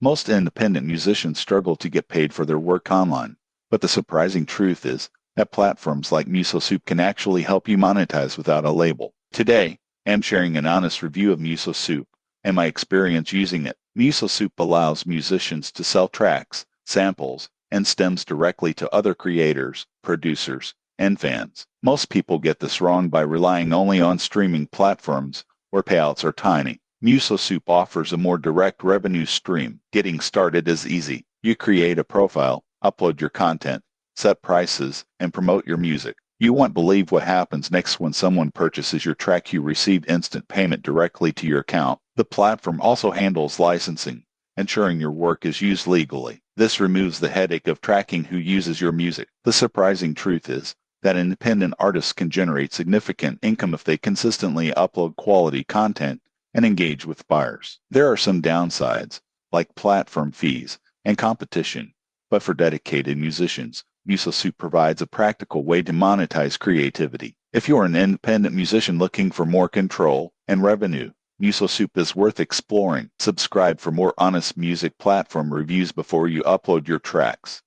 Most independent musicians struggle to get paid for their work online, but the surprising truth is that platforms like MusoSoup can actually help you monetize without a label. Today, I'm sharing an honest review of MusoSoup and my experience using it. MusoSoup allows musicians to sell tracks, samples, and stems directly to other creators, producers, and fans. Most people get this wrong by relying only on streaming platforms where payouts are tiny. MusoSoup offers a more direct revenue stream. Getting started is easy. You create a profile, upload your content, set prices, and promote your music. You won't believe what happens next when someone purchases your track. You receive instant payment directly to your account. The platform also handles licensing, ensuring your work is used legally. This removes the headache of tracking who uses your music. The surprising truth is that independent artists can generate significant income if they consistently upload quality content and engage with buyers. There are some downsides, like platform fees and competition, but for dedicated musicians, MusoSoup provides a practical way to monetize creativity. If you're an independent musician looking for more control and revenue, MusoSoup is worth exploring. Subscribe for more honest music platform reviews before you upload your tracks.